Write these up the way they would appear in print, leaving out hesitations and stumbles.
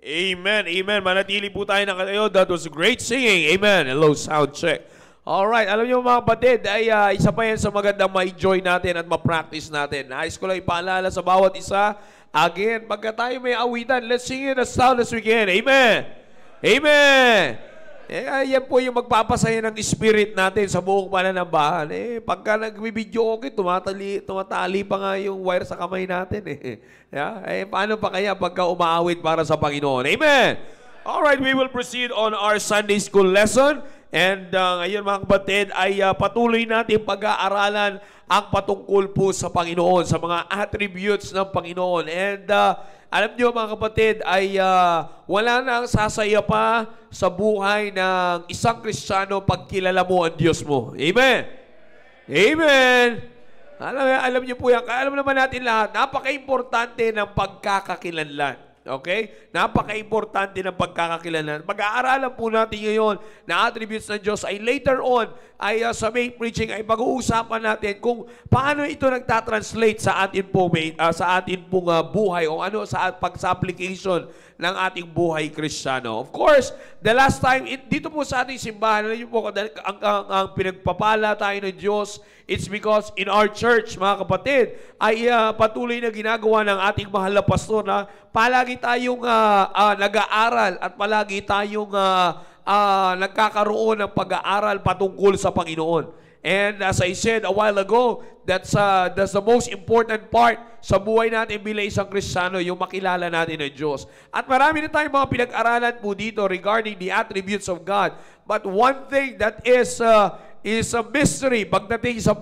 Amen, amen. Manatili po tayo na kayo. That was great singing. Amen. Hello, sound check. Alright, alam niyo mga kapatid, ay isa pa yan sa magandang ma-enjoy natin at ma-practice natin. Nais ko lang ipaalala sa bawat isa. Again, pagka tayo may awitan, let's sing it as loud as we can. Amen. Amen. Yan po yung magpapasaya ng spirit natin sa buong pananambahan. Pagka nag-video okay, tumatali pa nga yung wire sa kamay natin. Paano pa kaya pagka umaawit para sa Panginoon? Amen! Alright, we will proceed on our Sunday School lesson. And ngayon mga kapatid ay patuloy natin pag-aaralan ang patungkol po sa Panginoon, sa mga attributes ng Panginoon. And alam niyo mga kapatid ay wala nang sasaya pa sa buhay ng isang Kristiyano pag kilala mo ang Diyos mo. Amen! Amen! Alam niyo po yan, alam naman natin lahat, napaka-importante ng pagkakakilanlan. Okay? Napaka-importante ng pagkakakilanlan. Pag-aaralan po natin ngayon na attributes ng Diyos ay later on ay sa main preaching ay pag-uusapan natin kung paano ito nagtatranslate sa atin pong buhay o ano sa application ng ating buhay Kristiyano. Of course, the last time dito po sa ating simbahan, alam niyo po ang pinagpapala tayo ng Diyos, it's because in our church, mga kapatid, ay patuloy na ginagawa ng ating mahal na pastor na palagi tayong nag-aaral at palagi tayong nagkakaroon ng pag-aaral patungkol sa Panginoon. And as I said a while ago, that's the most important part sa buhay natin bilang isang Kristiyano, yung makilala natin ng Diyos. At marami na tayong mga pinag-aralan po dito regarding the attributes of God. But one thing that is a mystery pagdating sa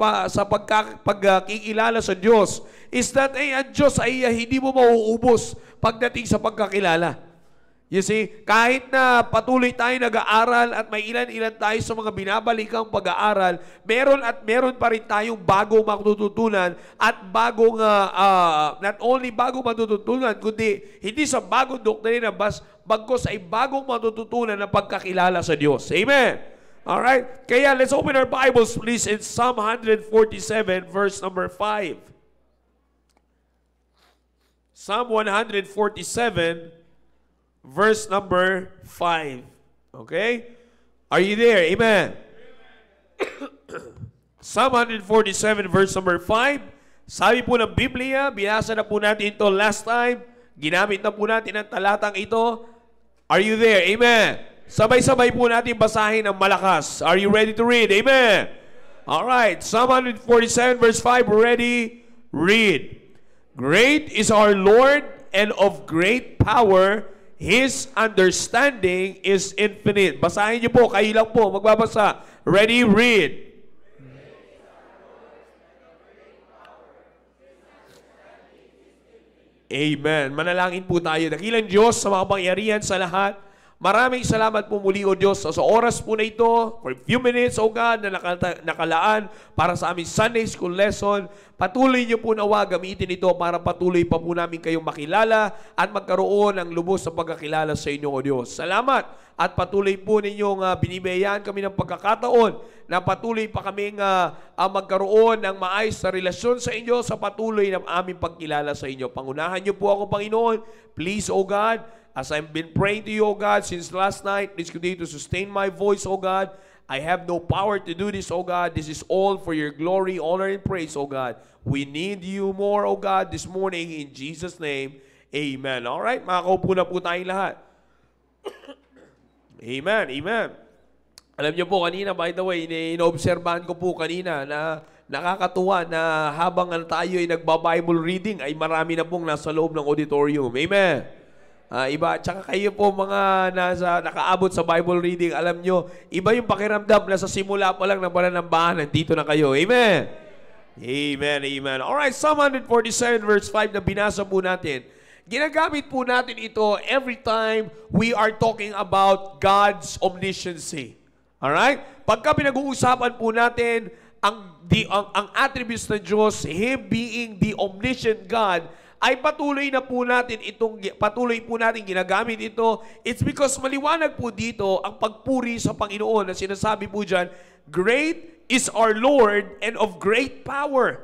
pagkakilala sa Diyos is that ang Diyos ay hindi mo mauubos pagdating sa pagkakilala. You see, kahit na patuloy tayo nag-aaral at may ilan-ilan tayo sa mga binabalikang pag-aaral, meron pa rin tayong bagong matututunan at bagong, not only bagong matututunan, kundi hindi sa bagong doktrina, bagkos ay bagong matututunan na pagkakilala sa Diyos. Amen! Alright? Kaya let's open our Bibles please in Psalm 147 verse number 5. Psalm 147 verse number 5. Okay? Are you there? Amen. Psalm 147 verse number 5. Sabi po ng Biblia, binasa na po natin ito last time. Ginamit na po natin ang talatang ito. Are you there? Amen. Sabay-sabay po natin basahin ng malakas. Are you ready to read? Amen. Alright. Psalm 147 verse 5. Ready? Read. Great is our Lord and of great power. His understanding is infinite. Basahin niyo po, kayo lang po, magbabasa. Ready, read. Amen. Manalangin po tayo. Dakilang Diyos sa mga pangyarihan sa lahat. Maraming salamat po muli, O Diyos, sa oras po na ito, for a few minutes, O God, na nakalaan para sa aming Sunday School lesson. Patuloy niyo po nawa gamitin ito para patuloy pa po namin kayong makilala at magkaroon ng lubos sa pagkakilala sa inyo, O Diyos. Salamat at patuloy po ninyong binibayaan kami ng pagkakataon na patuloy pa kaming magkaroon ng maayos na relasyon sa inyo sa patuloy ng aming pagkilala sa inyo. Pangunahan niyo po ako, Panginoon. Please, O God, as I've been praying to you, O God, since last night, please continue to sustain my voice, O God. I have no power to do this, O God. This is all for your glory, honor, and praise, O God. We need you more, O God, this morning. In Jesus' name, amen. Alright, makakaupo na po tayong lahat. Amen, amen. Alam niyo po kanina, by the way, inoobserbahan ko po kanina na nakakatuwa na habang tayo ay nagba-Bible reading, ay marami na pong nasa loob ng auditorium. Amen. Iba, tsaka kayo po mga nakaabot sa Bible reading, alam nyo, iba yung pakiramdam na sa simula pa lang ng pananambahan, nandito na kayo. Amen? Amen, amen. Alright, Psalm 147 verse 5 na binasa po natin. Ginagamit po natin ito every time we are talking about God's omnisciency. Alright? Pagka pinag-uusapan po natin ang attributes ng Diyos, Him being the omniscient God, ay patuloy po natin ginagamit ito. It's because maliwanag po dito ang pagpuri sa Panginoon na sinasabi po dyan, great is our Lord and of great power.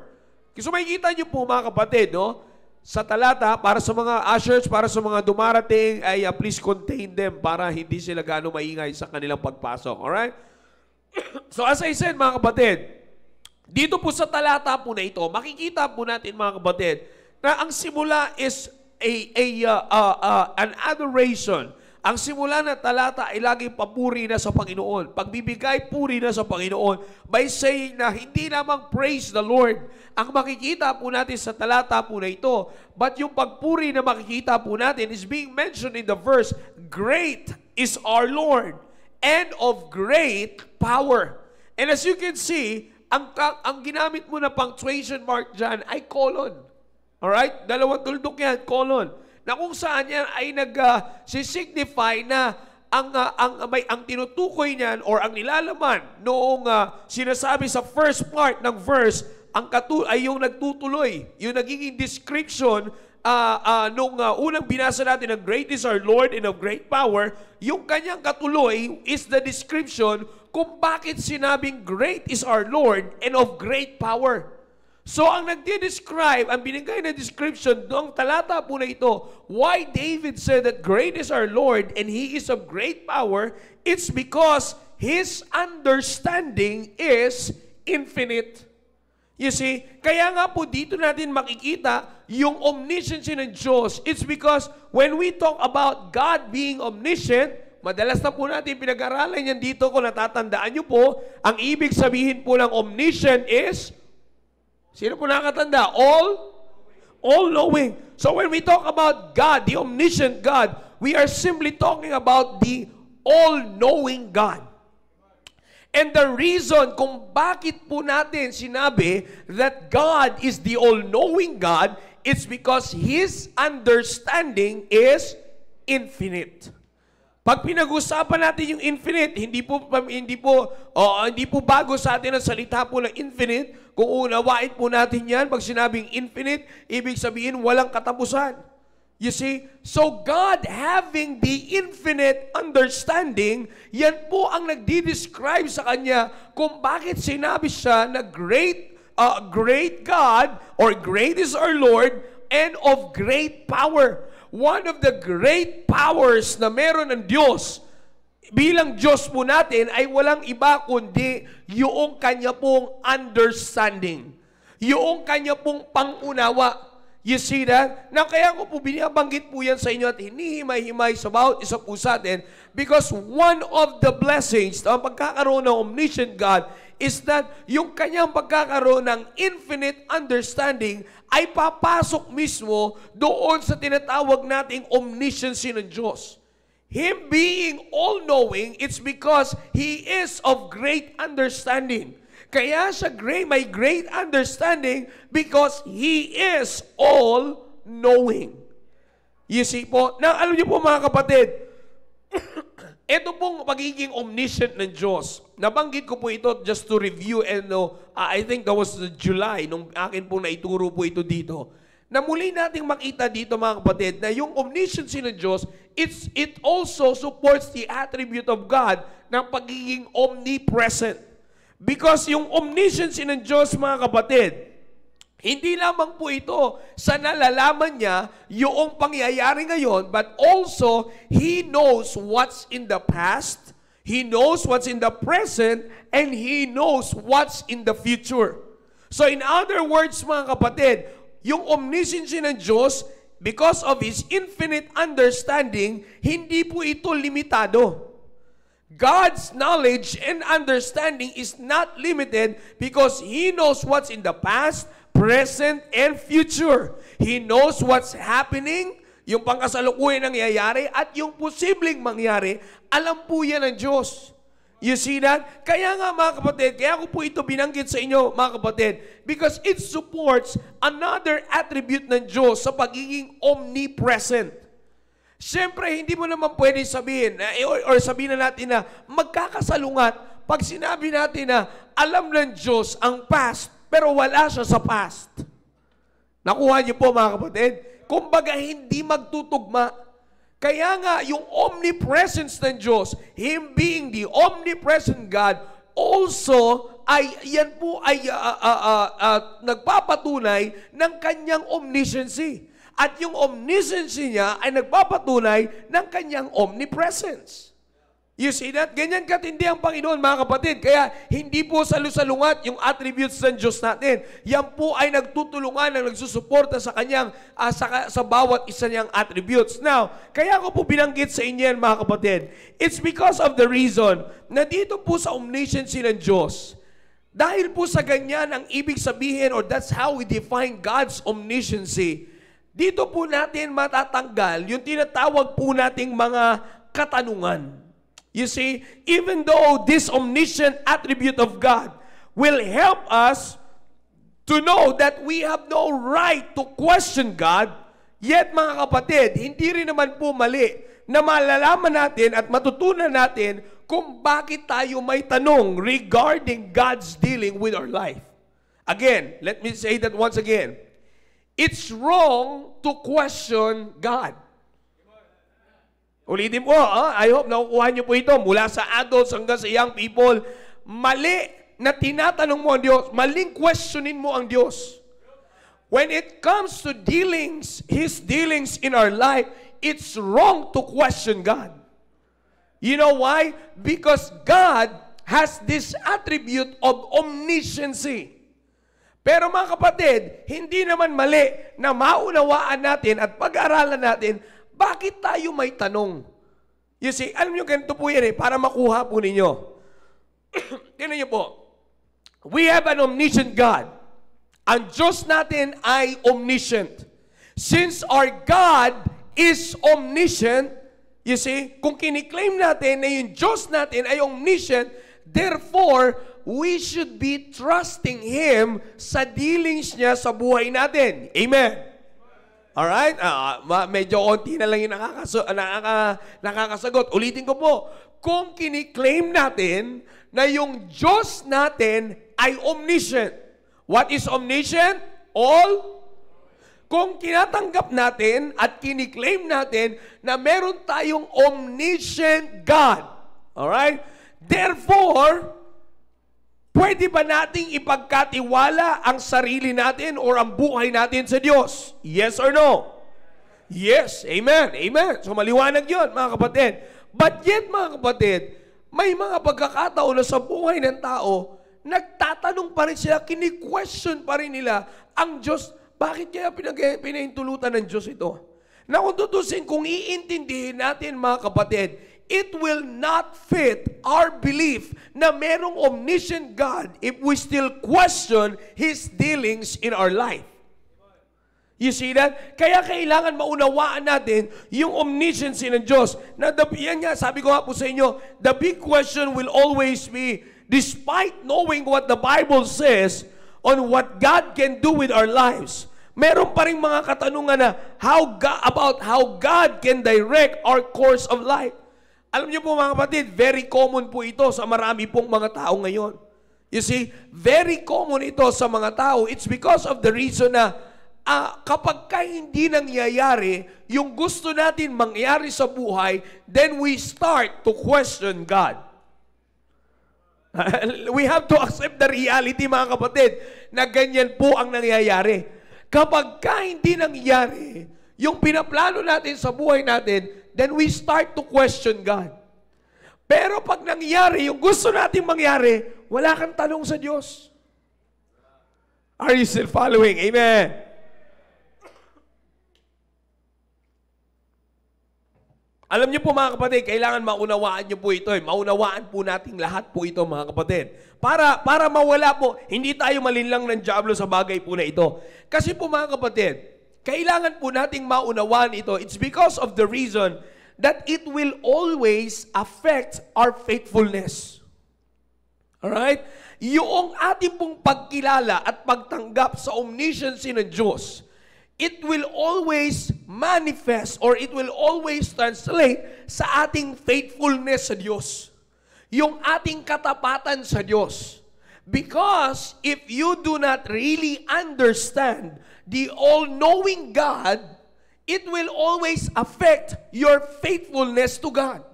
Kasi makikita niyo po mga kapatid, no? sa talata, para sa mga ushers, para sa mga dumarating, ay please contain them para hindi sila gaano maingay sa kanilang pagpasok. Alright? So as I said, mga kapatid, dito po sa talata po na ito, makikita po natin, mga kapatid, na ang simula is an adoration. Ang simula na talata ay laging papuri na sa Panginoon. Pagbibigay puri na sa Panginoon by saying na hindi lamang praise the Lord ang makikita po natin sa talata po na ito. But yung pagpuri na makikita po natin is being mentioned in the verse, great is our Lord and of great power. And as you can see, ang ginamit mo na punctuation mark dyan ay colon. Alright? Dalawang tuldok yan, colon. Na kung saan yan ay nag-signify na ang tinutukoy niyan or ang nilalaman noong sinasabi sa first part ng verse ay yung nagtutuloy, yung nagiging description nung unang binasa natin ng great is our Lord and of great power, yung kanyang katuloy is the description kung bakit sinabing great is our Lord and of great power. So, ang nagdi-describe, ang binigay na description ng talata po na ito, why David said that great is our Lord and He is of great power, it's because His understanding is infinite. You see, kaya nga po dito natin makikita yung omniscience ng Diyos. It's because when we talk about God being omniscient, madalas na po natin pinag-aralan yan dito kung natatandaan nyo po, ang ibig sabihin po ng omniscient is, sino po nakatanda? All-knowing. So when we talk about God, the omniscient God, we are simply talking about the all-knowing God. And the reason kung bakit po natin sinabi that God is the all-knowing God, it's because His understanding is infinite. Pag pinag-usapan natin yung infinite, hindi po bago sa atin ang salita po ng infinite. Kung unawain po natin yan, pag sinabing infinite, ibig sabihin walang katapusan. You see? So God having the infinite understanding, yan po ang nagdi-describe sa Kanya kung bakit sinabi siya na great God or great is our Lord and of great power. One of the great powers na meron ng Diyos, bilang Diyos po natin, ay walang iba kundi yung Kanya pong understanding. Yung Kanya pong pangunawa. You see that? Na kaya ko po binabanggit po yan sa inyo at hinihimay-himay sa bawat isa po sa atin because one of the blessings na pagkakaroon ng omniscient God is that yung kanyang pagkakaroon ng infinite understanding ay papasok mismo doon sa tinatawag nating omniscience ng Diyos. Him being all-knowing, it's because He is of great understanding. Kaya siya may great understanding because He is all-knowing. You see po? Na alam niyo po mga kapatid, ito pong pagiging omniscient ng Diyos. Nabanggit ko po ito just to review and I think that was July nung akin po naituro po ito dito. Na muli nating makita dito mga kapatid na yung omniscience ng Diyos, it also supports the attribute of God ng pagiging omnipresent. Because yung omniscience ng Diyos mga kapatid, hindi lamang po ito sa nalalaman niya yung pangyayari ngayon, but also, He knows what's in the past, He knows what's in the present, and He knows what's in the future. So in other words, mga kapatid, yung omniscience ng Diyos, because of His infinite understanding, hindi po ito limitado. God's knowledge and understanding is not limited because He knows what's in the past, present, and future. He knows what's happening, yung pangkasalukuyan nangyayari, at yung posibleng mangyari, alam po yan ng Diyos. You see that? Kaya nga mga kapatid, kaya ko po ito binanggit sa inyo mga kapatid, because it supports another attribute ng Diyos sa pagiging omnipresent. Siyempre, hindi mo naman pwede sabihin, or sabihin na natin na magkakasalungat pag sinabi natin na alam ng Diyos ang past, pero wala siya sa past. Nakuha niyo po mga kapatid? Kumbaga hindi magtutugma. Kaya nga yung omnipresence ng Diyos, Him being the omnipresent God, also ay yan po ay nagpapatunay ng kanyang omnisciency. At yung omnisciency niya ay nagpapatunay ng kanyang omnipresence. You see that? Ganyan katindi ang Panginoon, mga kapatid. Kaya hindi po salusalungat yung attributes ng Diyos natin. Yan po ay nagtutulungan, nagsusuporta sa kanyang, sa bawat isa niyang attributes. Now, kaya ko po binanggit sa inyo yan, mga kapatid. It's because of the reason na dito po sa omnisciency ng Diyos, dahil po sa ganyan ang ibig sabihin, or that's how we define God's omnisciency, dito po natin matatanggal yung tinatawag po nating mga katanungan. You see, even though this omniscient attribute of God will help us to know that we have no right to question God, yet mga kapatid, hindi rin naman po mali na malalaman natin at matutunan natin kung bakit tayo may tanong regarding God's dealing with our life. Again, let me say that once again. It's wrong to question God. Ulitin po, I hope nakukuha niyo po ito mula sa adults hanggang sa young people. Mali na tinatanong mo ang Diyos, maling questionin mo ang Diyos. When it comes to His dealings in our life, it's wrong to question God. You know why? Because God has this attribute of omnisciency. Pero mga kapatid, hindi naman mali na maunawaan natin at pag-aralan natin bakit tayo may tanong. You see, alam nyo, ganito po yan para makuha po ninyo. Tingnan nyo po, we have an omniscient God. Ang Diyos natin ay omniscient. Since our God is omniscient, you see, kung kiniklaim natin na yung Diyos natin ay omniscient, therefore, we should be trusting Him sa dealings niya sa buhay natin. Amen. Alright? Medyo konti na lang yung nakakasagot. Ulitin ko po, kung kiniklaim natin na yung Diyos natin ay omniscient. What is omniscient? All. Kung kinatanggap natin at kiniklaim natin na meron tayong omniscient God. Alright? Therefore, pwede ba nating ipagkatiwala ang sarili natin or ang buhay natin sa Diyos? Yes or no? Yes. Amen. Amen. So maliwanag yun, mga kapatid. But yet, mga kapatid, may mga pagkakataon na sa buhay ng tao, nagtatanong pa rin sila, kini-question pa rin nila ang Diyos. Bakit kaya pinahintulutan ng Diyos ito? Na kung tutusin, kung iintindihin natin, mga kapatid, it will not fit our belief na merong omniscient God if we still question His dealings in our life. You see that? Kaya kailangan maunawaan natin yung omnisciency ng Diyos. Na yan nga, sabi ko nga po sa inyo, the big question will always be, despite knowing what the Bible says on what God can do with our lives, meron pa rin mga katanungan na about how God can direct our course of life. Alam niyo po mga kapatid, very common po ito sa marami pong mga tao ngayon. You see, very common ito sa mga tao. It's because of the reason na kapag hindi nangyayari yung gusto natin mangyari sa buhay, then we start to question God. We have to accept the reality, mga kapatid, na ganyan po ang nangyayari. Kapag hindi nangyayari yung pinaplano natin sa buhay natin, then we start to question God. Pero pag nangyari, yung gusto natin mangyari, wala kang tanong sa Diyos. Are you still following? Amen. Alam niyo po mga kapatid, kailangan maunawaan niyo po ito. Maunawaan po nating lahat po ito mga kapatid. Para mawala po, hindi tayo malinlang ng diablo sa bagay po na ito. Kasi po mga kapatid, kailangan po nating maunawaan ito. It's because of the reason that it will always affect our faithfulness. Alright? Yung ating pong pagkilala at pagtanggap sa omnisciency ng Diyos, it will always manifest or it will always translate sa ating faithfulness sa Diyos. Yung ating katapatan sa Diyos. Because if you do not really understand the all-knowing God, it will always affect your faithfulness to God.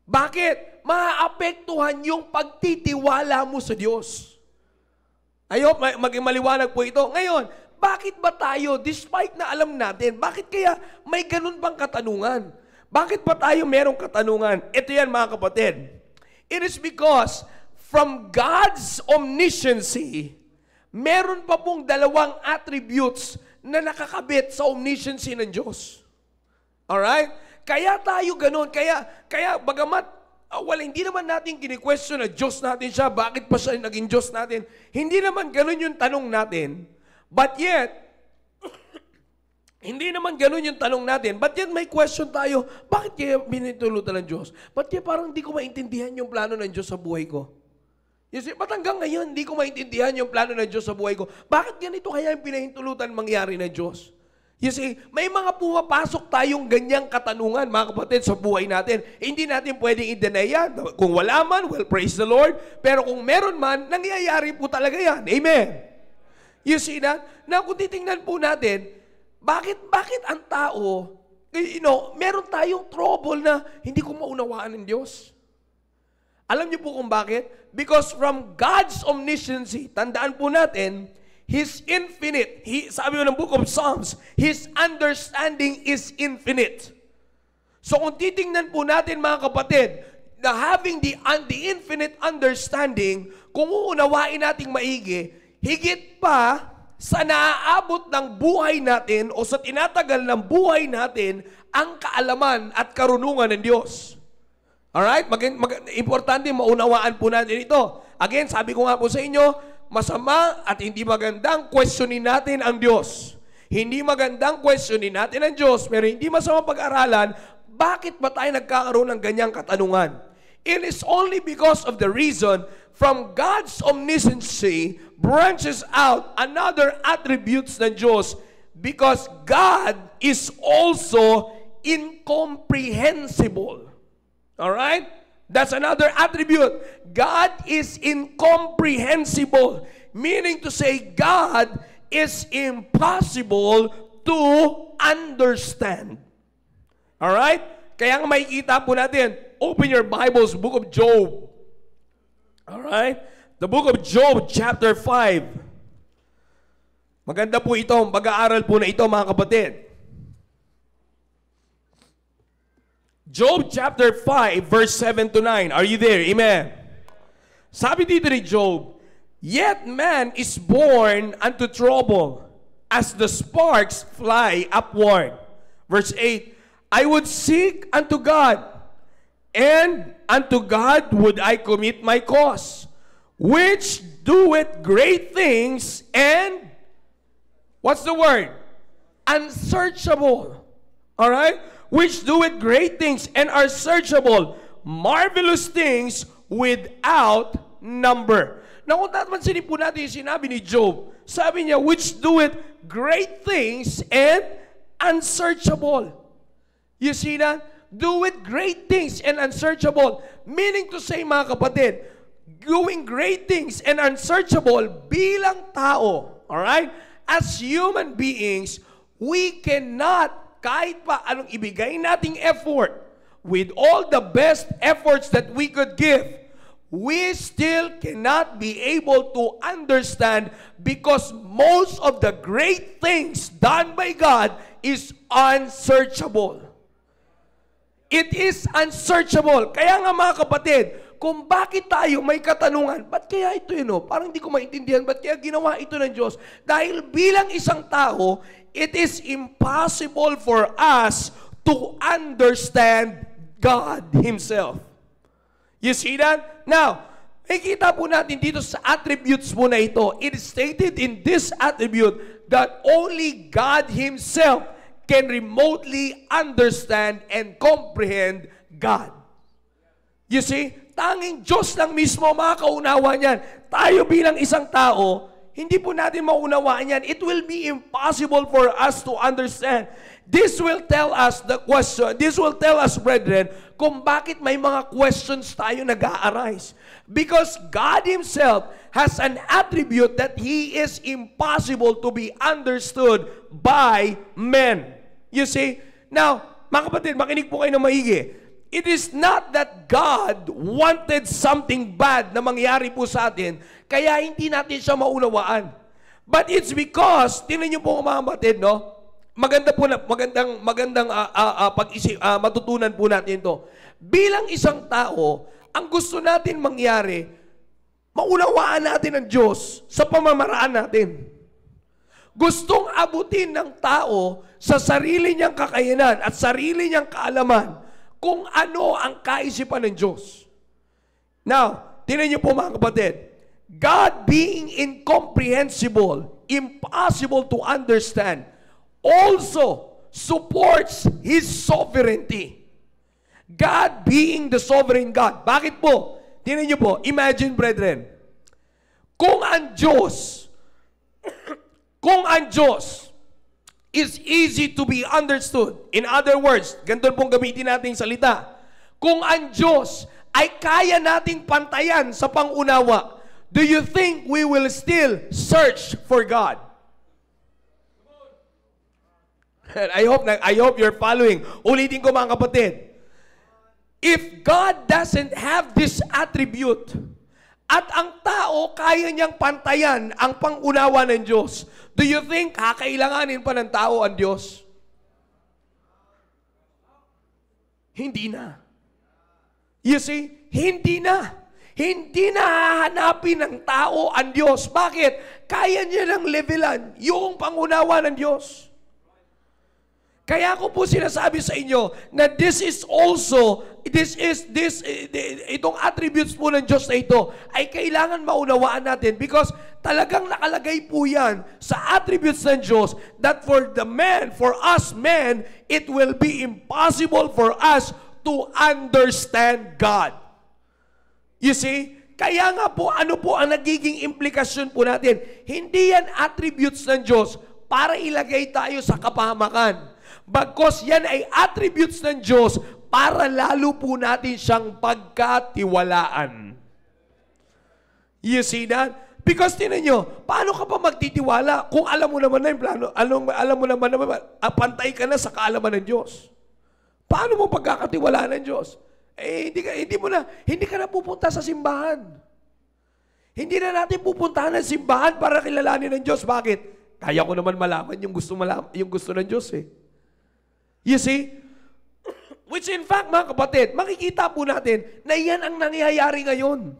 Bakit? Maaapektuhan yung pagtitiwala mo sa Diyos. I hope maging maliwanag po ito. Ngayon, bakit ba tayo, despite na alam natin, bakit kaya may ganun bang katanungan? Bakit ba tayo merong katanungan? Ito yan mga kapatid. It is because from God's omnisciency, meron pa pong dalawang attributes na nakakabit sa omnisciency ng Diyos. Alright? Kaya tayo ganun. Kaya bagamat, hindi naman natin kini-question na Diyos natin siya, bakit pa siya naging Diyos natin? Hindi naman ganun yung tanong natin. But yet, hindi naman ganun yung tanong natin. But yet may question tayo, bakit kaya binitulutan ng Diyos? Ba't kaya parang hindi ko maintindihan yung plano ng Diyos sa buhay ko? You see, ba't hanggang ngayon hindi ko maintindihan yung plano ng Diyos sa buhay ko? Bakit ganito kaya yung pinahintulutan mangyari ng Diyos? You see, may mga pumapasok tayong ganyang katanungan, mga kapatid, sa buhay natin. Hindi natin pwedeng i-deny yan. Kung wala man, well, praise the Lord. Pero kung meron man, nangyayari po talaga yan. Amen. You see that? Na kung titingnan po natin, bakit ang tao, meron tayong trouble na hindi ko maunawaan ng Diyos. Alam niyo po kung bakit? Because from God's omnisciency, tandaan po natin, He's infinite. Sabi mo ng Book of Psalms, His understanding is infinite. So kung titingnan po natin mga kapatid, na having the infinite understanding, kung uunawain nating maigi, higit pa sa naaabot ng buhay natin o sa tinatagal ng buhay natin ang kaalaman at karunungan ng Diyos. Alright? Importante maunawaan po natin ito. Again, sabi ko nga po sa inyo, masama at hindi magandang questionin natin ang Diyos. Hindi magandang questionin natin ang Diyos, pero hindi masama pag-aralan, bakit ba tayo nagkakaroon ng ganyang katanungan? It is only because of the reason from God's omnisciency branches out another attributes ng Diyos because God is also incomprehensible. Alright? That's another attribute. God is incomprehensible. Meaning to say, God is impossible to understand. Alright? Kaya nga makikita po natin, open your Bibles, Book of Job. Alright? The Book of Job, chapter 5. Maganda po ito, mag-aaral po na ito mga kapatid. Job chapter 5, verse 7 to 9. Are you there? Amen. Sabi dito ni Job, yet man is born unto trouble, as the sparks fly upward. Verse 8, I would seek unto God, and unto God would I commit my cause, which doeth great things, and, what's the word? Unsearchable. Alright? Which doeth great things and are searchable, marvelous things without number. Now, kung tatansin po natin yung sinabi ni Job, sabi niya, which doeth great things and unsearchable. You see that? Doeth great things and unsearchable. Meaning to say, mga kapatid, doing great things and unsearchable bilang tao, alright? As human beings, we cannot kahit pa anong ibigay nating effort, with all the best efforts that we could give, we still cannot be able to understand because most of the great things done by God is unsearchable. It is unsearchable. Kaya nga mga kapatid, kung bakit tayo may katanungan, ba't kaya ito parang hindi ko maintindihan, ba't kaya ginawa ito ng Diyos? Dahil bilang isang tao, it is impossible for us to understand God Himself. You see that? Now, makikita po natin dito sa attributes po na ito, it is stated in this attribute that only God Himself can remotely understand and comprehend God. You see, tanging Diyos lang mismo makakaunawa niyan. Tayo bilang isang tao, hindi po natin maunawaan yan. It will be impossible for us to understand. This will tell us the question, this will tell us, brethren, kung bakit may mga questions tayo nag-a-arise. Because God Himself has an attribute that He is impossible to be understood by men. You see? Now, mga kapatid, makinig po kayo na maigi. It is not that God wanted something bad na mangyari po sa atin, kaya hindi natin siya maunawaan. But it's because, tingnan niyo po mga kapatid, no? Magandang matutunan po natin to. Bilang isang tao, ang gusto natin mangyari, maunawaan natin ang Diyos sa pamamaraan natin. Gustong abutin ng tao sa sarili niyang kakayanan at sarili niyang kaalaman kung ano ang kaisipan ng Diyos. Now, tingnan niyo po mga kapatid, God being incomprehensible, impossible to understand, also supports His sovereignty. God being the sovereign God. Bakit po? Tingnan niyo po, imagine brethren, kung ang Diyos is easy to be understood. In other words, ganito pong gamitin natin yung salita. Kung ang Diyos ay kaya nating pantayan sa pangunawa, do you think we will still search for God? I hope you're following. Ulitin ko mga kapatid. If God doesn't have this attribute, at ang tao kaya niyang pantayan ang pangunawa ng Diyos, do you think kakailanganin pa ng tao ang Diyos? Hindi na. You see, hindi na. Hindi na hahanapin ng tao ang Diyos. Bakit? Kaya niya nang levelan yung pangunawa ng Diyos. Kaya ko po sinasabi sa inyo na itong attributes po ng Diyos na ito ay kailangan maunawaan natin because talagang nakalagay po yan sa attributes ng Diyos that for us men, it will be impossible for us to understand God. You see? Kaya nga po, ano po ang nagiging implikasyon po natin? Hindi yan attributes ng Diyos para ilagay tayo sa kapahamakan. Bagkos yan ay attributes ng Diyos para lalo po natin siyang pagkatiwalaan. You see that? Because tinan nyo, paano ka pa magtitiwala kung alam mo naman na yung plano, alam mo naman pantay ka na sa kaalaman ng Diyos. Paano mo pagkakatiwalaan ng Diyos? Hindi ka na pupunta sa simbahan. Hindi na natin pupuntahan ng simbahan para kilalanin ng Diyos. Bakit? Kaya ko naman malaman yung gusto ng Diyos eh. You see? Which in fact, mga kapatid, makikita po natin na yan ang nangyayari ngayon.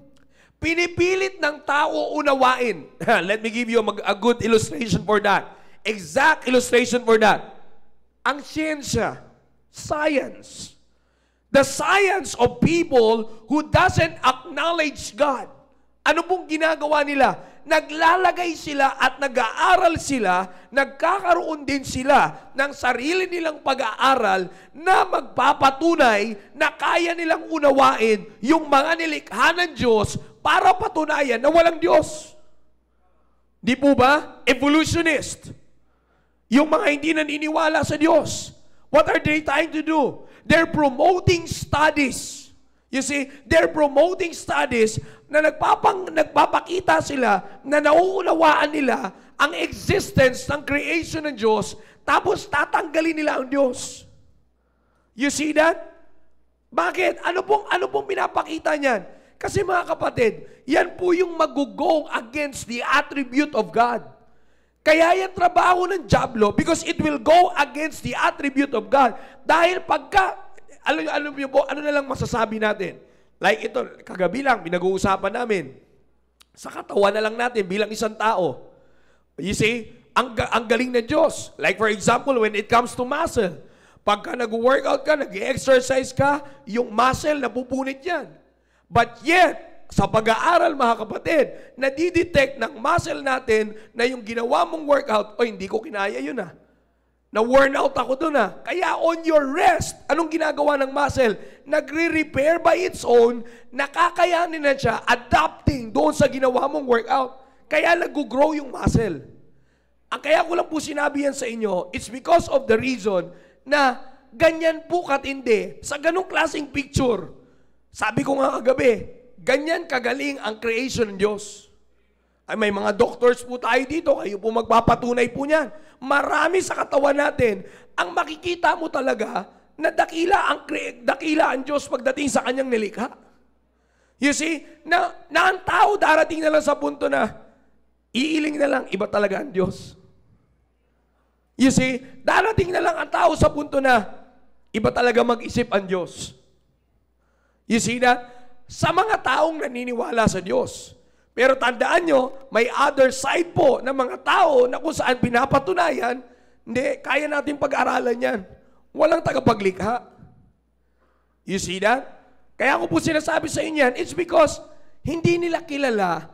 Pinipilit ng tao unawain. Let me give you a good illustration for that. Exact illustration for that. Ang siyensya, science. The science of people who doesn't acknowledge God. Ano pong ginagawa nila? Naglalagay sila at nag-aaral sila, nagkakaroon din sila ng sarili nilang pag-aaral na magpapatunay na kaya nilang unawain yung mga nilikha ng Diyos para patunayan na walang Diyos. Di po ba? Evolutionist. Yung mga hindi naniniwala sa Diyos. What are they trying to do? They're promoting studies. You see, they're promoting studies na nagpapakita sila na nauunawaan nila ang existence ng creation ng Diyos, tapos tatanggalin nila ang Diyos. You see that? Bakit? Ano pong pinapakita niyan? Kasi mga kapatid, yan po yung mag-go against the attribute of God. Kaya yan trabaho ng dyablo because it will go against the attribute of God. Dahil alam niyo po, ano na lang masasabi natin? Like ito, kagabi lang, pinag-uusapan namin. Sa katawan na lang natin bilang isang tao. You see, ang galing na Diyos. Like for example, when it comes to muscle. Pagka nag-workout ka, nag-exercise ka, yung muscle, napupunit yan. But yet, sa pag-aaral mga kapatid, nadidetect ng muscle natin na yung ginawa mong workout, hindi ko kinaya yun Na-worn out ako doon Kaya on your rest, anong ginagawa ng muscle? Nagre-repair by its own, nakakayanin na siya, adapting doon sa ginawa mong workout. Kaya nag-grow yung muscle. Ang kaya ko lang po sinabi yan sa inyo, it's because of the reason na ganyan po katindi sa ganong klaseng picture. Sabi ko nga kagabi, ganyan kagaling ang creation ng Diyos. Ay, may mga doctors po tayo dito, kayo po magpapatunay po niyan. Marami sa katawan natin, ang makikita mo talaga na dakila ang Diyos pagdating sa kanyang nilikha. You see, na ang tao darating na lang sa punto na iiling na lang, iba talaga ang Diyos. You see, darating na lang ang tao sa punto na iba talaga mag-isip ang Diyos. You see that? Sa mga taong naniniwala sa Diyos. Pero tandaan nyo, may other side po ng mga tao na kung saan pinapatunayan, hindi, kaya natin pag-aralan yan. Walang tagapaglikha. You see that? Kaya ko po sinasabi sa inyo yan, it's because hindi nila kilala,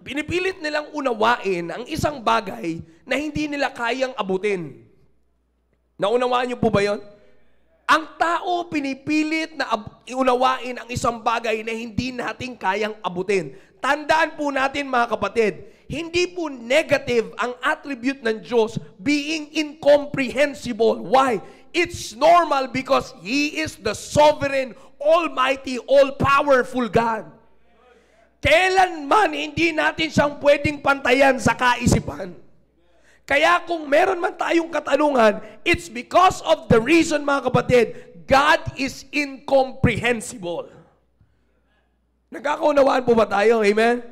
pinipilit nilang unawain ang isang bagay na hindi nila kayang abutin. Naunawaan niyo po ba yon? Ang tao pinipilit na unawain ang isang bagay na hindi natin kayang abutin. Tandaan po natin mga kapatid, hindi po negative ang attribute ng Diyos being incomprehensible. Why? It's normal because He is the sovereign, almighty, all-powerful God. Kailanman hindi natin siyang pwedeng pantayan sa kaisipan. Kaya kung meron man tayong katanungan, it's because of the reason, mga kapatid, God is incomprehensible. Nagkakaunawaan po ba tayo? Amen?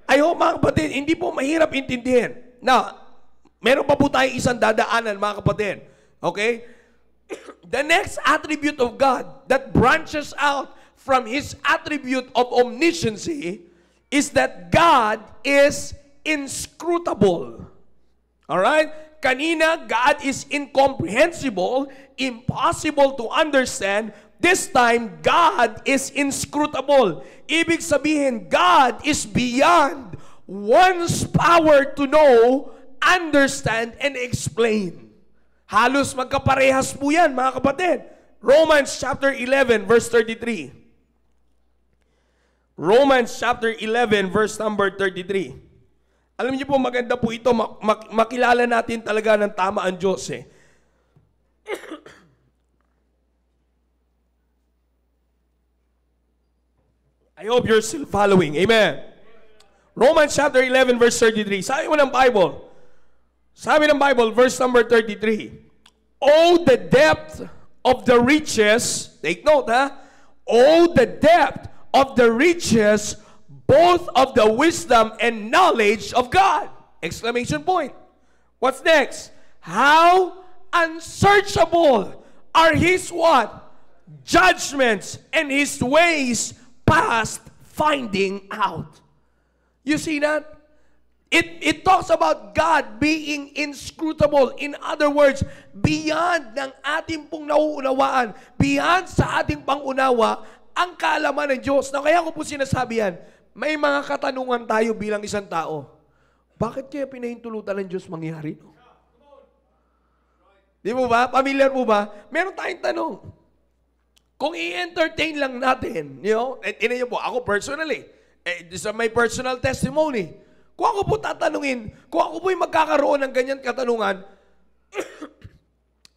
I hope, mga kapatid, hindi po mahirap intindihin. Now, meron pa po tayong isang dadaanan, mga kapatid. Okay? The next attribute of God that branches out from His attribute of omnisciency is that God is inscrutable. Alright? Kanina, God is incomprehensible, impossible to understand. This time, God is inscrutable. Ibig sabihin, God is beyond one's power to know, understand, and explain. Halos magkaparehas po yan, mga kapatid. Romans chapter 11, verse 33. Romans chapter 11, verse number 33. Alam niyo po, maganda po ito, makilala natin talaga ng tama ang Diyos eh. I hope you're still following. Amen. Romans chapter 11, verse 33. Sabi mo ng Bible. Sabi ng Bible, verse number 33. Oh, the depth of the riches, take note ha, oh, the depth of the riches, both of the wisdom and knowledge of God. Exclamation point. What's next? How unsearchable are His what? Judgments and His ways past finding out. You see that? It talks about God being inscrutable. In other words, beyond ng ating pong nauunawaan, beyond sa ating pangunawa, ang kaalaman ng Diyos. Na kaya ko po sinasabi yan, may mga katanungan tayo bilang isang tao. Bakit kaya pinahintulutan ng Diyos mangyari? Di mo ba? Familiar mo ba? Meron tayong tanong. Kung i-entertain lang natin, tinan niyo po, ako personally, this is my personal testimony. Kung ako po tatanungin, kung ako po magkakaroon ng ganyan katanungan,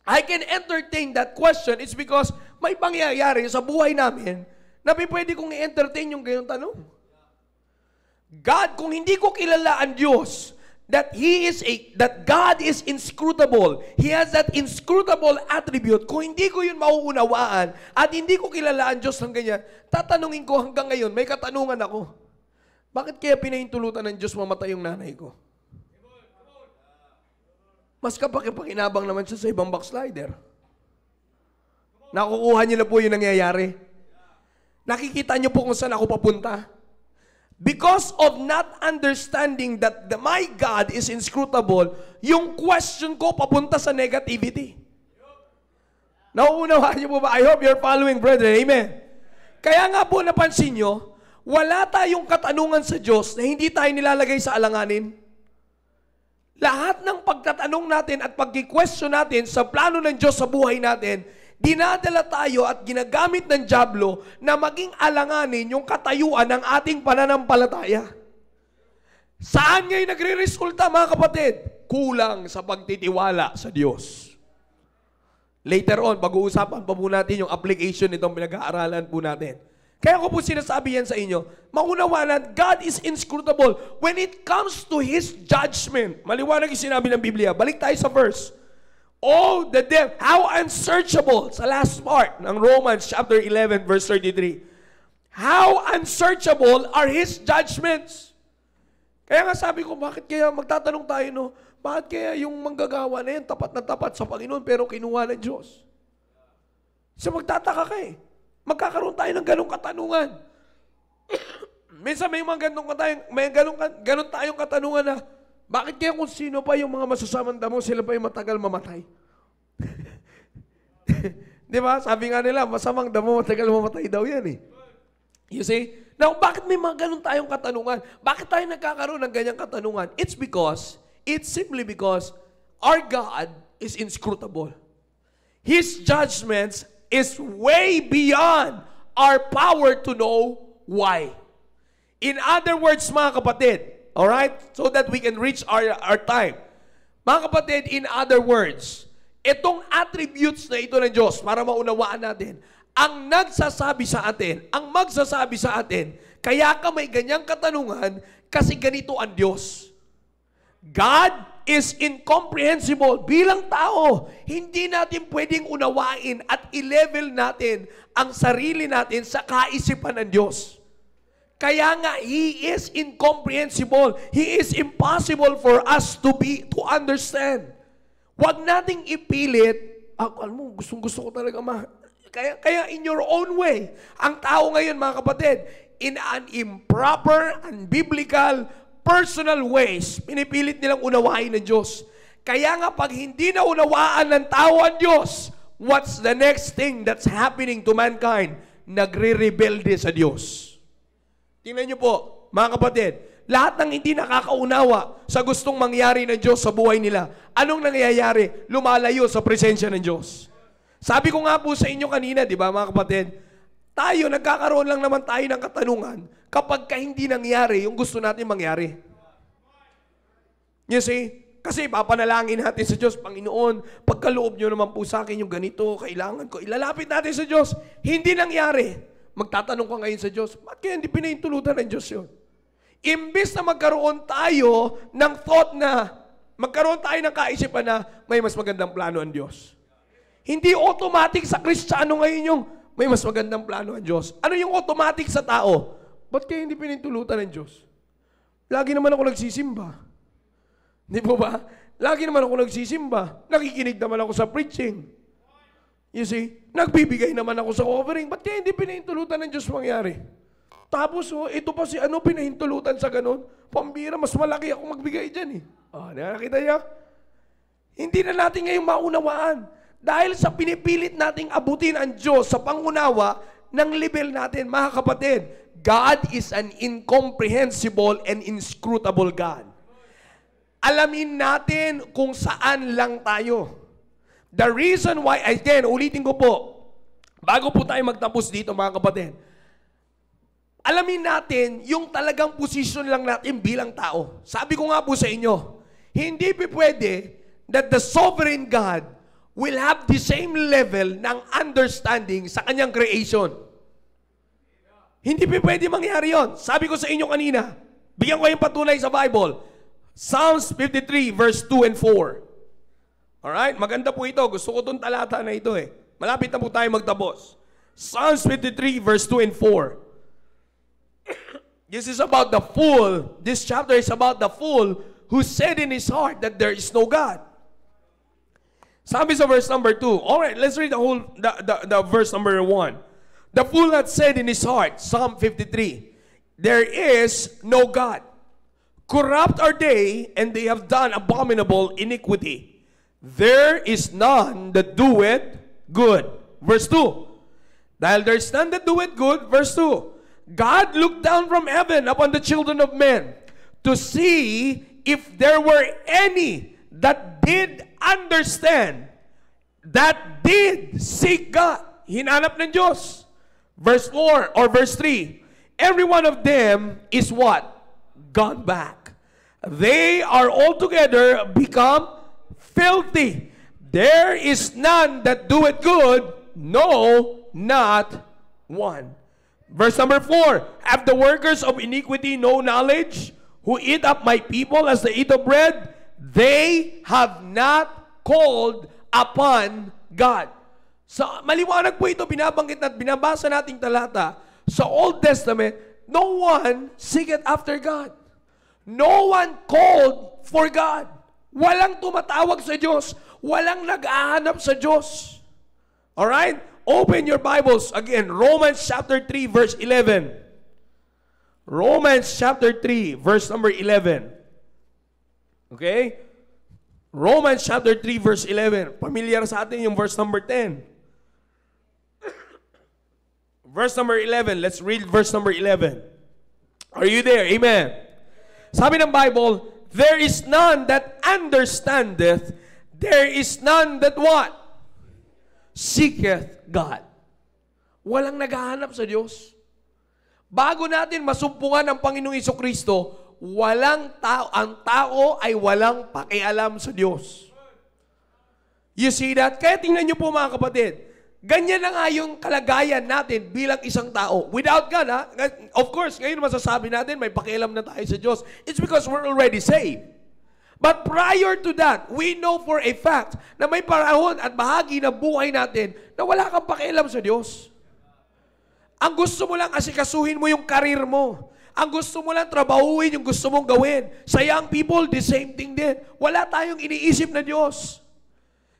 I can entertain that question. It's because may pangyayari sa buhay namin na pwede kong i-entertain yung ganyang tanong. God, kung hindi ko kilala ang Diyos, that God is inscrutable. He has that inscrutable attribute. Kung hindi ko yun mauunawaan at hindi ko kilala ang Diyos ng ganyan, tatanungin ko hanggang ngayon, may katanungan ako. Bakit kaya pinahintulutan ng Diyos mamatay yung nanay ko? Mas kapakipakinabang naman siya sa ibang backslider. Nakukuha niyo na po yung nangyayari. Nakikita niyo po kung saan ako papunta. Because of not understanding that my God is inscrutable, yung question ko papunta sa negativity. Nauunawaan niyo po ba? I hope you're following, brethren. Amen. Kaya nga po napansin niyo, wala tayong katanungan sa Diyos na hindi tayo nilalagay sa alanganin. Lahat ng pagtatanong natin at pag-question natin sa plano ng Diyos sa buhay natin, dinadala tayo at ginagamit ng dyablo na maging alanganin yung katayuan ng ating pananampalataya. Saan ngayon nagre-resulta, mga kapatid? Kulang sa pagtitiwala sa Diyos. Later on, pag-uusapan pa po natin yung application nitong pinag-aaralan po natin. Kaya ko po sinasabi yan sa inyo, maunawanan, God is inscrutable when it comes to His judgment. Maliwanag yung sinabi ng Biblia. Balik tayo sa verse. Oh, the depth, how unsearchable, sa last part ng Romans chapter 11, verse 33. How unsearchable are His judgments. Kaya nga sabi ko, bakit kaya magtatanong tayo, no? Bakit kaya yung manggagawa na yan, tapat na tapat sa Panginoon, pero kinuha ng Diyos? So magtataka ka eh. Magkakaroon tayo ng ganong katanungan. Minsan may mga ganon tayong katanungan na, bakit kaya kung sino pa yung mga masasamang damo, sila pa yung matagal mamatay? Di ba? Sabi nga nila, masamang damo, matagal mamatay daw yan eh. You see? Now, bakit may mga ganon tayong katanungan? Bakit tayo nagkakaroon ng ganyang katanungan? It's simply because our God is inscrutable. His judgments is way beyond our power to know why. In other words, mga kapatid, alright? So that we can reach our time. Mga kapatid, in other words, itong attributes na ito ng Diyos, para maunawaan natin, ang magsasabi sa atin, kaya ka may ganyang katanungan, kasi ganito ang Diyos. God is incomprehensible. Bilang tao, hindi natin pwedeng unawain at i-level natin ang sarili natin sa kaisipan ng Diyos. Kaya nga, He is incomprehensible. He is impossible for us to understand. Huwag nating ipilit, alam mo, gustong-gusto ko talaga Kaya in your own way, ang tao ngayon, mga kapatid, in an improper, unbiblical, personal ways, pinipilit nilang unawain ng Diyos. Kaya nga, pag hindi na unawaan ng tao ang Diyos, what's the next thing that's happening to mankind? Nagre-rebelde sa Diyos. Tingnan niyo po, mga kapatid, lahat ng hindi nakakaunawa sa gustong mangyari ng Diyos sa buhay nila, anong nangyayari? Lumalayo sa presensya ng Diyos. Sabi ko nga po sa inyo kanina, di ba mga kapatid, tayo, nagkakaroon lang naman tayo ng katanungan kapag hindi nangyari yung gusto natin mangyari. You see? Kasi papanalangin natin sa Diyos, Panginoon, pagkaloob nyo naman po sa akin yung ganito, kailangan ko. Ilalapit natin sa Diyos, hindi nangyari. Magtatanong ka ngayon sa Diyos, ba't kaya hindi pinahintulutan ng Diyos yun? Imbis na magkaroon tayo ng thought na, magkaroon tayo ng kaisipan na may mas magandang plano ang Diyos. Hindi automatic sa Kristiyano ngayon yung may mas magandang plano ang Diyos. Ano yung automatic sa tao? Ba't kaya hindi pinintulutan ng Diyos? Lagi naman ako nagsisimba. Di po ba? Lagi naman ako nagsisimba. Nakikinig naman ako sa preaching. You see? Nagbibigay naman ako sa offering. Ba't kaya hindi pinintulutan ng Diyos mangyari? Tapos, ito pa si pinahintulutan sa ganun. Pambira, mas malaki ako magbigay dyan eh. Nakakita niya? Hindi na natin ngayon maunawaan. Dahil sa pinipilit nating abutin ang Diyos sa pangunawa ng level natin, mga kapatid, God is an incomprehensible and inscrutable God. Alamin natin kung saan lang tayo. The reason why, again, ulitin ko po, bago po tayo magtapos dito, mga kapatid, alamin natin yung talagang position lang natin bilang tao. Sabi ko nga po sa inyo, hindi pwede that the sovereign God will have the same level ng understanding sa kanyang creation. Hindi pwede mangyari yon. Sabi ko sa inyo kanina, bigyan ko yung patunay sa Bible. Psalms 53 verse 2 and 4. Alright? Maganda po ito. Gusto ko itong talata na ito eh. Malapit na po tayo magtapos. Psalms 53 verse 2 and 4. This is about the fool. This chapter is about the fool who said in his heart that there is no God. Sabi sa verse number 2. Alright, let's read the verse number 1. The fool had said in his heart, Psalm 53, there is no God. Corrupt are they, and they have done abominable iniquity. There is none that doeth good. Verse 2. Dahil there is none that doeth good. Verse 2. God looked down from heaven upon the children of men to see if there were any that did understand, that did seek God. Hinanap ng Diyos. Verse 4 or verse 3. Every one of them is what? Gone back. They are altogether become filthy. There is none that doeth good, no, not one. Verse number 4. Have the workers of iniquity no knowledge, who eat up my people as they eat of bread? They have not called upon God. So, maliwanag po ito, binabanggit at binabasa nating talata. Sa Old Testament, no one seeketh after God. No one called for God. Walang tumatawag sa Diyos. Walang nag-ahanap sa Diyos. Alright? Open your Bibles again. Romans chapter 3 verse 11. Romans chapter 3 verse number 11. Okay? Romans chapter 3 verse 11. Familiar sa atin yung verse number 10. Verse number 11. Let's read verse number 11. Are you there? Amen. Sabi ng Bible, there is none that understandeth, there is none that what? Seeketh God. Walang naghahanap sa Diyos. Bago natin masumpungan ang Panginoong Jesucristo, ang tao ay walang pakialam sa Diyos. You see that? Kaya tingnan niyo po mga kapatid, ganyan na nga yung kalagayan natin bilang isang tao. Without God, ha? Of course, ngayon masasabi natin may pakialam na tayo sa Diyos. It's because we're already saved. But prior to that, we know for a fact na may panahon at bahagi ng buhay natin na wala kang pakialam sa Diyos. Ang gusto mo lang asikasuhin mo yung karir mo. Ang gusto mo lang trabahuin yung gusto mong gawin. Sa young people, the same thing din. Wala tayong iniisip na Diyos.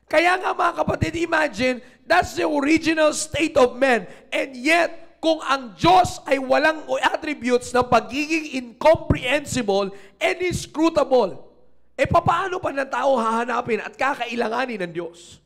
Kaya nga mga kapatid, imagine, that's the original state of man. And yet, kung ang Diyos ay walang attributes ng pagiging incomprehensible and inscrutable, paano pa ng tao hahanapin at kakailanganin ng Diyos?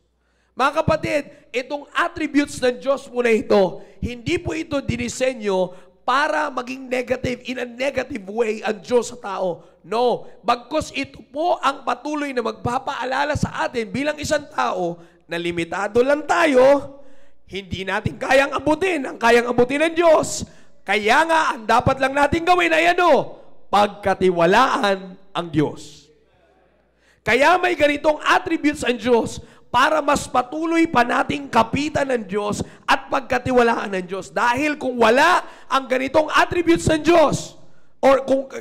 Mga kapatid, itong attributes ng Diyos po na ito, hindi po ito dinisenyo para maging negative, in a negative way, ang Diyos sa tao. No. Bagkus ito po ang patuloy na magpapaalala sa atin bilang isang tao na limitado lang tayo, hindi natin kayang abutin ang kayang abutin ng Diyos. Kaya nga, ang dapat lang natin gawin ay ano? Pagkatiwalaan ang Diyos. Kaya may ganitong attributes ang Diyos para mas patuloy pa nating kapitan ng Diyos at pagkatiwalaan ng Diyos. Dahil kung wala ang ganitong attributes ng Diyos,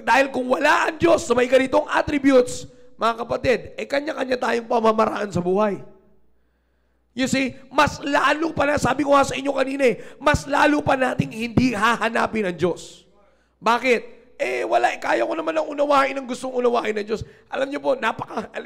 dahil kung wala ang Diyos na may ganitong attributes, mga kapatid, kanya-kanya tayong pamamaraan sa buhay. You see, mas lalo pa na, sabi ko nga sa inyo kanina, mas lalo pa nating hindi hahanapin ang Diyos. Bakit? Wala. Kaya ko naman ang unawain ang gustong unawain ng Diyos. Alam niyo po,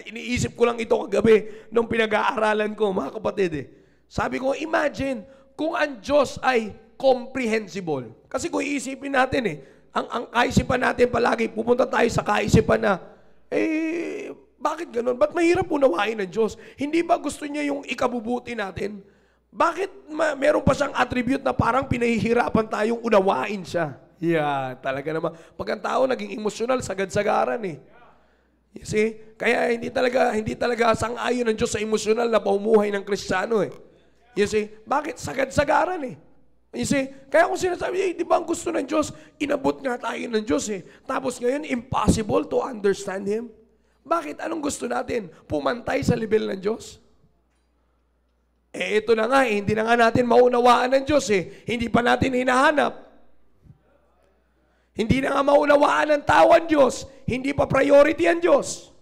iniisip ko lang ito kagabi nung pinag-aaralan ko, mga kapatid. Sabi ko, imagine kung ang Diyos ay comprehensible. Kasi kung iisipin natin, ang kaisipan natin palagi, pupunta tayo sa kaisipan na, bakit ganun? Ba't mahirap unawain ng Diyos? Hindi ba gusto niya yung ikabubuti natin? Bakit meron pa siyang attribute na parang pinahihirapan tayong unawain siya? Yeah, talaga naman. Pag ang tao naging emosyonal, sagad-sagaran eh. You see? Kaya hindi talaga sang-ayon ng Diyos sa emosyonal na pamumuhay ng Kristiyano eh. You see? Bakit? Sagad-sagaran eh. You see? Kaya kung sinasabi, di ba ang gusto ng Diyos? Inabot nga tayo ng Diyos eh. Tapos ngayon, impossible to understand Him. Bakit? Anong gusto natin? Pumantay sa level ng Diyos? Ito na nga eh. Hindi na nga natin maunawaan ng Diyos eh. Hindi pa natin hinahanap. Hindi na nga maunawaan ng tao ang Diyos. Hindi pa priority ang Diyos.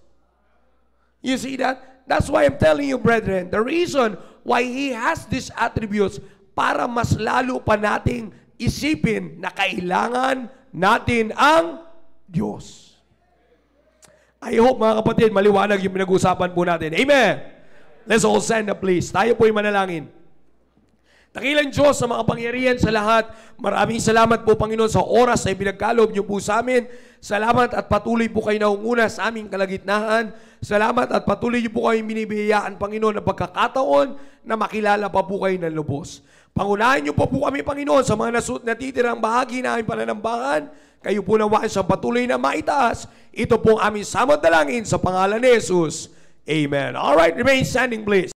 You see that? That's why I'm telling you, brethren, the reason why He has these attributes para mas lalo pa nating isipin na kailangan natin ang Diyos. I hope, mga kapatid, maliwanag yung pinag-usapan po natin. Amen! Let's all stand up, please. Tayo po'y manalangin. Dakilang Diyos sa mga pangyarihan sa lahat, maraming salamat po, Panginoon, sa oras na ibinagkaloob niyo po sa amin. Salamat at patuloy po kayo naunguna sa aming kalagitnaan. Salamat at patuloy niyo po kayong binibiyayaan, Panginoon, ng pagkakataon na makilala pa po kayo ng lubos. Pangunahin niyo po kami, Panginoon, sa mga natitirang bahagi na aming pananambahan. Kayo po nawaan siyang patuloy na maitaas. Ito po ang aming samot dalangin sa pangalan ni Jesus. Amen. All right, remain standing, please.